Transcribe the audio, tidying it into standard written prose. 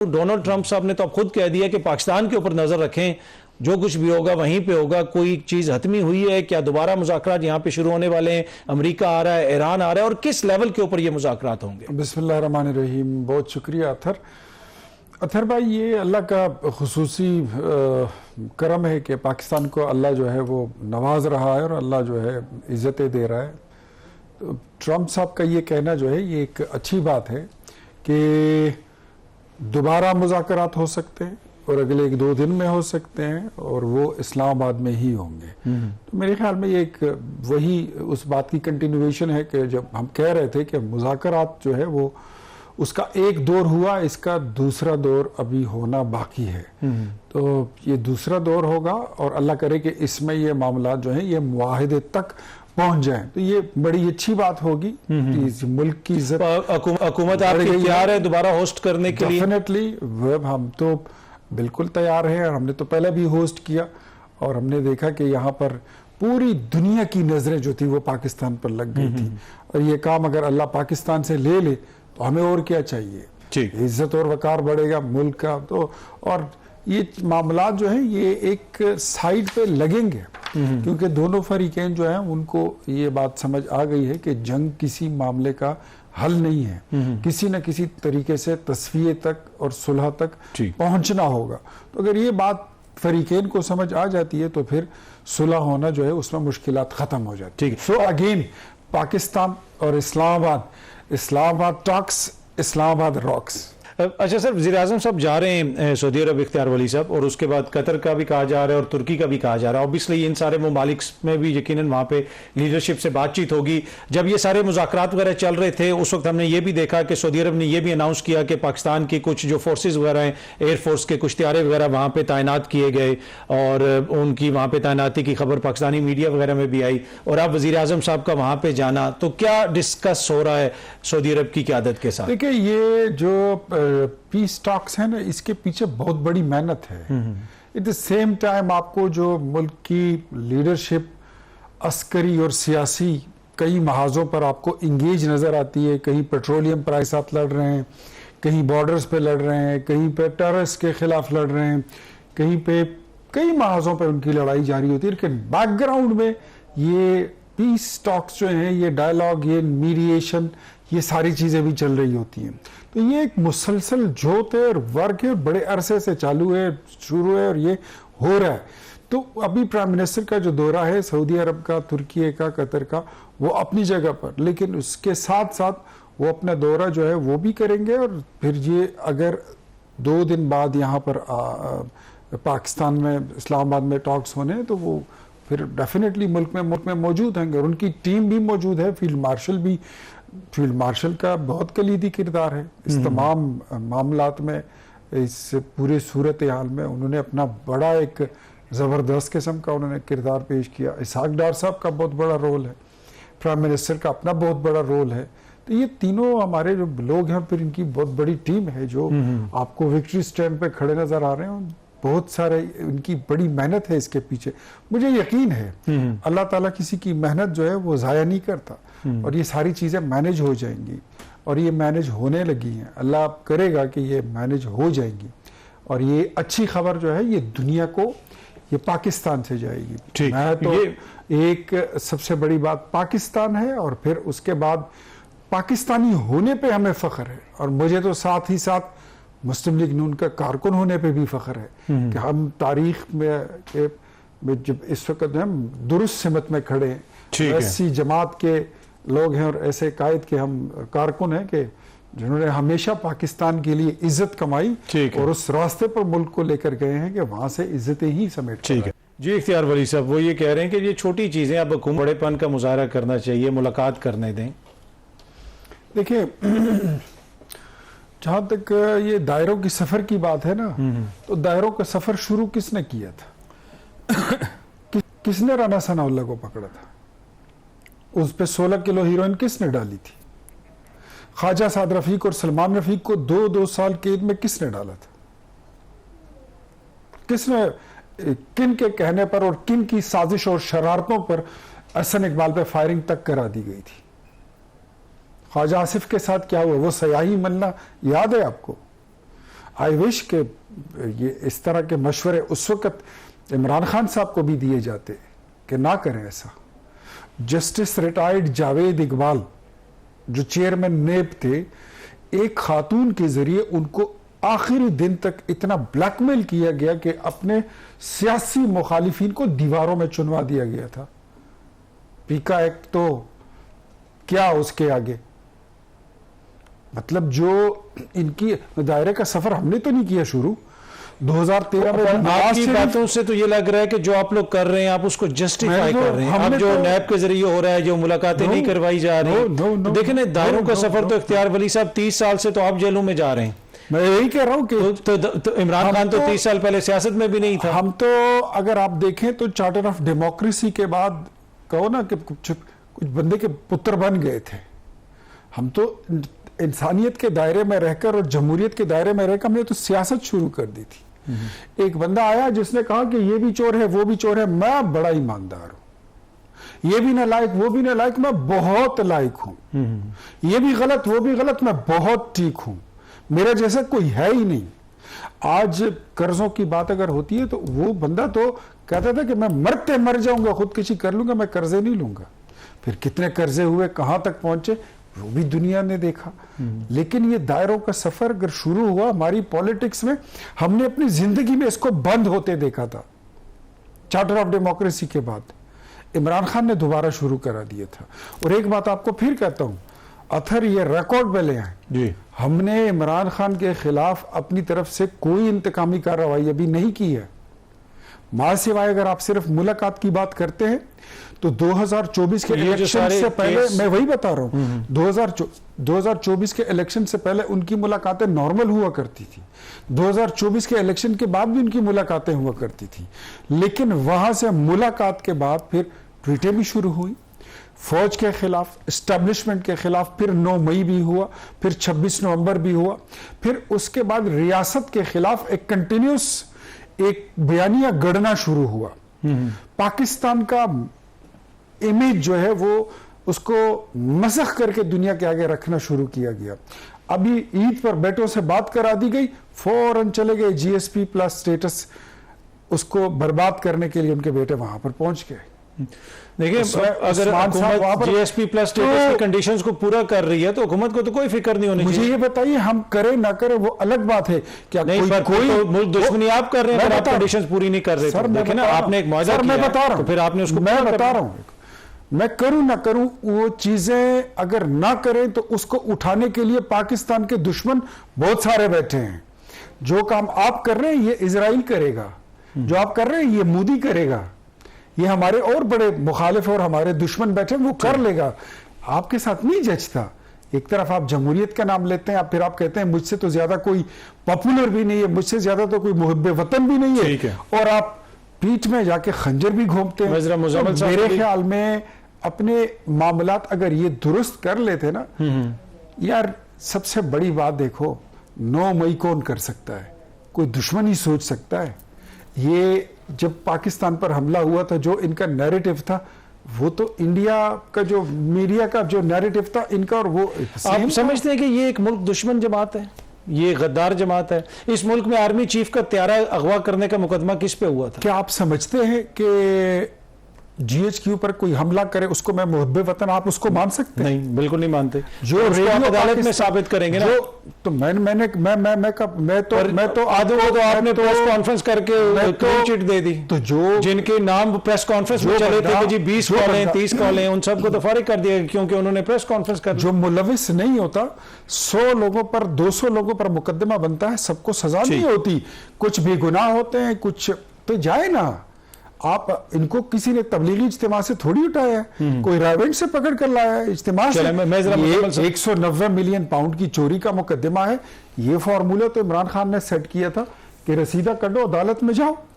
Donald Trump साहब ने तो अब खुद कह दिया कि पाकिस्तान के ऊपर नजर रखें, जो कुछ भी होगा वहीं पे होगा। कोई चीज हतमी हुई है क्या? दोबारा मुज़ाकरात यहाँ पे शुरू होने वाले हैं? अमेरिका आ रहा है, ईरान आ रहा है, और किस लेवल के ऊपर ये मुज़ाकरात होंगे? बिस्मिल्लाहिर्रहमानिर्रहीम। बहुत शुक्रिया अथर भाई। ये अल्लाह का खुसूसी करम है कि पाकिस्तान को अल्लाह जो है वो नवाज रहा है और अल्लाह जो है इज़्ज़तें दे रहा है। तो ट्रंप साहब का ये कहना जो है ये एक अच्छी बात है कि दोबारा मुज़ाकरात हो सकते हैं और अगले 1-2 दिन में हो सकते हैं और वो इस्लामाबाद में ही होंगे। तो मेरे ख्याल में ये एक वही उस बात की कंटिन्यूएशन है कि जब हम कह रहे थे कि मुज़ाकरात जो है वो उसका एक दौर हुआ, इसका दूसरा दौर अभी होना बाकी है। तो ये दूसरा दौर होगा और अल्लाह करे कि इसमें ये मामला जो है ये मुआहिदे तक पहुंच जाए, तो ये बड़ी अच्छी बात होगी कि इस मुल्क की इज्जत। हुकूमत आपकी तैयार है दोबारा होस्ट करने के लिए? डेफिनेटली हम तो बिल्कुल तैयार हैं और हमने तो पहले भी होस्ट किया और हमने देखा कि यहाँ पर पूरी दुनिया की नजरें जो थी वो पाकिस्तान पर लग गई थी। और ये काम अगर अल्लाह पाकिस्तान से ले ले तो हमें और क्या चाहिए? इज्जत और वकार बढ़ेगा मुल्क का। तो और ये मामला जो है ये एक साइड पे लगेंगे क्योंकि दोनों फरीकैन जो हैं उनको ये बात समझ आ गई है कि जंग किसी मामले का हल नहीं है, किसी न किसी तरीके से तस्वीर तक और सुलह तक पहुंचना होगा। तो अगर ये बात फरीकैन को समझ आ जाती है तो फिर सुलह होना जो है उसमें मुश्किलात खत्म हो जाती है। सो अगेन पाकिस्तान और इस्लामाबाद टॉक्स, इस्लामाबाद रॉक्स। अच्छा सर, वज़ीर-ए-आज़म साहब जा रहे हैं सऊदी अरब, इख्तियार वली साहब, और उसके बाद कतर का भी कहा जा रहा है और तुर्की का भी कहा जा रहा है। ऑब्वियसली इन सारे ममालिक में भी यकीनन वहाँ पे लीडरशिप से बातचीत होगी। जब ये सारे मुज़ाकरात वगैरह चल रहे थे उस वक्त हमने ये भी देखा कि सऊदी अरब ने ये भी अनाउंस किया कि पाकिस्तान की कुछ जो फोर्सेज वगैरह हैं, एयरफोर्स के कुछ तैयारे वगैरह वहाँ पर तैनात किए गए और उनकी वहाँ पर तैनाती की खबर पाकिस्तानी मीडिया वगैरह में भी आई। और अब वज़ीर-ए-आज़म साहब का वहाँ पर जाना, तो क्या डिस्कस हो रहा है सऊदी अरब की क़यादत के साथ? देखिए ये जो पीस टॉक्स है ना, इसके पीछे बहुत बड़ी मेहनत है। एट द सेम टाइम आपको जो मुल्क की लीडरशिप अस्करी और सियासी कई महाजों पर आपको इंगेज नजर आती है। कहीं पेट्रोलियम प्राइस साथ लड़ रहे हैं, कहीं बॉर्डर्स पे लड़ रहे हैं, कहीं पे टेररिस्ट के खिलाफ लड़ रहे हैं, कहीं पे कई महाजों पर उनकी लड़ाई जारी होती है। लेकिन बैकग्राउंड में ये पीस टॉक्स जो है, ये डायलॉग, ये मीडिएशन, ये सारी चीजें भी चल रही होती हैं। तो ये एक मुसलसल जोत है और वर्क है, बड़े अरसे से चालू है, शुरू है और ये हो रहा है। तो अभी प्राइम मिनिस्टर का जो दौरा है सऊदी अरब का, तुर्की का, कतर का, वो अपनी जगह पर, लेकिन उसके साथ साथ वो अपना दौरा जो है वो भी करेंगे। और फिर ये अगर 2 दिन बाद यहाँ पर पाकिस्तान में इस्लामाबाद में टॉक्स होने हैं तो वो फिर डेफिनेटली मुल्क में मौजूद होंगे और उनकी टीम भी मौजूद है। फील्ड मार्शल का बहुत कलीदी किरदार है इस तमाम मामलात में, इस पूरे सूरत हाल में उन्होंने अपना बड़ा एक ज़बरदस्त किस्म का उन्होंने किरदार पेश किया। इसहाक डार साहब का बहुत बड़ा रोल है, प्राइम मिनिस्टर का अपना बहुत बड़ा रोल है। तो ये तीनों हमारे जो लोग हैं, फिर इनकी बहुत बड़ी टीम है जो आपको विक्ट्री स्टैंड पे खड़े नजर आ रहे हैं। बहुत सारे उनकी बड़ी मेहनत है इसके पीछे। मुझे यकीन है अल्लाह ताला किसी की मेहनत जो है वो ज़ाया नहीं करता और ये सारी चीज़ें मैनेज हो जाएंगी और ये मैनेज होने लगी हैं। अल्लाह करेगा कि ये मैनेज हो जाएंगी और ये अच्छी खबर जो है ये दुनिया को, ये पाकिस्तान से जाएगी। मैं तो एक सबसे बड़ी बात पाकिस्तान है और फिर उसके बाद पाकिस्तानी होने पे हमें फ़ख्र है और मुझे तो साथ ही साथ मुस्लिम लीग नून का कारकुन होने पे भी फ़ख्र है कि हम तारीख में जब इस वक्त हम दुरुस्त सिमत में खड़े हैं, ऐसी जमात के लोग हैं और ऐसे कायद के हम कारकुन हैं कि जिन्होंने हमेशा पाकिस्तान के लिए इज्जत कमाई और उस रास्ते पर मुल्क को लेकर गए हैं कि वहां से इज्जतें ही समेट। ठीक है जी। इख्तियार वली साहब वो ये कह रहे हैं कि ये छोटी चीजें अब हुकूमत बड़ेपन का मुजाहरा करना चाहिए, मुलाकात करने दें। देखिए जहां तक ये दायरों की सफर की बात है ना, तो दायरों का सफर शुरू किसने किया था? किसने राना सनाउल्लाह को पकड़ा था? उस पे 16 किलो हीरोइन किसने डाली थी? ख्वाजा साद रफीक और सलमान रफीक को 2-2 साल कैद में किसने डाला था? किसने, किन के कहने पर और किन की साजिश और शरारतों पर अहसन इकबाल पे फायरिंग तक करा दी गई थी? ख्वाजा आसिफ के साथ क्या हुआ? वो सयाही मन्ना याद है आपको? आई विश के ये इस तरह के मशवरे उस वक्त इमरान खान साहब को भी दिए जाते कि ना करें ऐसा। जस्टिस रिटायर्ड जावेद इकबाल जो चेयरमैन नेब थे, एक खातून के जरिए उनको आखिरी दिन तक इतना ब्लैकमेल किया गया कि अपने सियासी मुखालिफिन को दीवारों में चुनवा दिया गया था। पीका एक्ट तो क्या उसके आगे, मतलब जो इनकी दायरे का सफर हमने तो नहीं किया शुरू 2013 में। आपकी बातों से तो ये लग रहा है कि जो आप लोग कर रहे हैं आप उसको जस्टिफाई कर रहे हैं। अब जो नैब के जरिए हो रहा है, जो मुलाकातें नहीं करवाई जा रही, देखिए ना दायरों का सफर तो इख्तियार वली साहब 30 साल से तो आप जेलों में जा रहे हैं। मैं यही कह रहा हूं कि तो इमरान खान तो 30 साल पहले सियासत में भी नहीं था। हम तो अगर आप देखें तो चार्टर ऑफ डेमोक्रेसी के बाद कहो ना कि कुछ बंदे के पुत्र बन गए थे। हम तो इंसानियत के दायरे में रहकर और जमहूरियत के दायरे में रहकर हमने तो सियासत शुरू कर दी थी। एक बंदा आया जिसने कहा कि ये भी चोर है वो भी चोर है, मैं बड़ा ईमानदार हूं, ये भी ना लायक वो भी ना लायक, मैं बहुत लायक हूं, ये भी गलत वो भी गलत, मैं बहुत ठीक हूं, मेरा जैसा कोई है ही नहीं। आज कर्जों की बात अगर होती है तो वो बंदा तो कहता था कि मैं मरते मर जाऊंगा, खुदकुशी कर लूंगा, मैं कर्जे नहीं लूंगा। फिर कितने कर्जे हुए, कहां तक पहुंचे, वो भी दुनिया ने देखा। लेकिन ये दायरों का सफर अगर शुरू हुआ हमारी पॉलिटिक्स में, हमने अपनी जिंदगी में इसको बंद होते देखा था। चार्टर ऑफ डेमोक्रेसी के बाद इमरान खान ने दोबारा शुरू करा दिया था। और एक बात आपको फिर कहता हूं, अथर ये रिकॉर्ड पे ले आए जी, हमने इमरान खान के खिलाफ अपनी तरफ से कोई इंतकामी कार्रवाई अभी नहीं की है। मां सिवाय अगर आप सिर्फ मुलाकात की बात करते हैं तो 2024 के इलेक्शन से पहले, मैं वही बता रहा हूं, 2024 के इलेक्शन से पहले उनकी मुलाकातें नॉर्मल हुआ करती थी। 2024 के इलेक्शन के बाद भी उनकी मुलाकातें हुआ करती थी। लेकिन वहां से मुलाकात के बाद फिर ट्वीटें भी शुरू हुई फौज के खिलाफ, एस्टेब्लिशमेंट के खिलाफ, फिर 9 मई भी हुआ, फिर 26 नवंबर भी हुआ, फिर उसके बाद रियासत के खिलाफ एक कंटिन्यूस एक बयानिया गढ़ना शुरू हुआ। पाकिस्तान का इमेज जो है वो उसको मसख करके दुनिया के आगे रखना शुरू किया गया। अभी ईद पर बेटों से बात करा दी गई, फौरन चले गए जीएसपी प्लस स्टेटस उसको बर्बाद करने के लिए, उनके बेटे वहां पर पहुंच गए। देखिए अगर हुकूमत जीएसपी प्लस स्टेटस की कंडीशंस को पूरा कर रही है तो हुकूमत को तो कोई फिक्र नहीं होनी चाहिए। मुझे ये बताइए, हम करें ना करें वो अलग बात है। क्या नहीं, कोई तो मुल्क दुश्मनी आप कर रहे हैं, आप कंडीशंस पूरी नहीं कर रहे। सर देखिए ना, आपने एक मुआहदा किया, मैं बता रहा हूं, तो फिर आपने उसको, मैं बता रहा हूं, मैं करूं ना करूं वो चीजें अगर ना करें तो उसको उठाने के लिए पाकिस्तान के दुश्मन बहुत सारे बैठे हैं। जो काम आप कर रहे हैं ये इजराइल करेगा, जो आप कर रहे हैं ये मोदी करेगा, ये हमारे और बड़े मुखालिफ और हमारे दुश्मन बैठे वो कर लेगा। आपके साथ नहीं जचता। एक तरफ आप जमहूरियत का नाम लेते हैं, फिर आप कहते हैं मुझसे तो ज्यादा कोई पॉपुलर भी नहीं है, मुझसे ज्यादा तो कोई मुहब्बे वतन भी नहीं है, और आप पीठ में जाके खंजर भी घोंपते हैं। तो मेरे ख्याल में अपने मामलात अगर ये दुरुस्त कर लेते ना यार, सबसे बड़ी बात देखो, 9 मई कौन कर सकता है? कोई दुश्मन ही सोच सकता है। ये जब पाकिस्तान पर हमला हुआ था, जो इनका नैरेटिव था वो तो इंडिया का जो मीडिया का जो नैरेटिव था इनका, और वो आप समझते हैं कि ये एक मुल्क दुश्मन जमात है, ये गद्दार जमात है। इस मुल्क में आर्मी चीफ का त्यारा अगवा करने का मुकदमा किस पे हुआ था? क्या आप समझते हैं कि जीएचक्यू पर कोई हमला करे उसको मैं मुहब्बे वतन, आप उसको मान सकते हैं? नहीं, बिल्कुल नहीं मानते। जो रेडियो अदालत में साबित करेंगे ना, तो मैं तो आधे को तो आपने प्रेस कॉन्फ्रेंस करके क्लीन चिट दे दी। तो जो जिनके नाम प्रेस कॉन्फ्रेंस में चले थे कि जी 20 कॉलें 30 कॉलें, उन सबको तो फारिग कर दिया क्योंकि उन्होंने प्रेस कॉन्फ्रेंस कर। जो मुलविस नहीं होता, 100 लोगों पर 200 लोगों पर मुकदमा बनता है, सबको सजा नहीं होती। कुछ भी गुनाह होते हैं, कुछ तो जाए ना। आप इनको किसी ने तबलीगी इज्तिमा से थोड़ी उठाया है, कोई रायवेंट से पकड़ कर लाया है इज्तिमा से। 190 मिलियन पाउंड की चोरी का मुकदमा है। ये फॉर्मूला तो इमरान खान ने सेट किया था कि रसीदा कटो, अदालत में जाओ,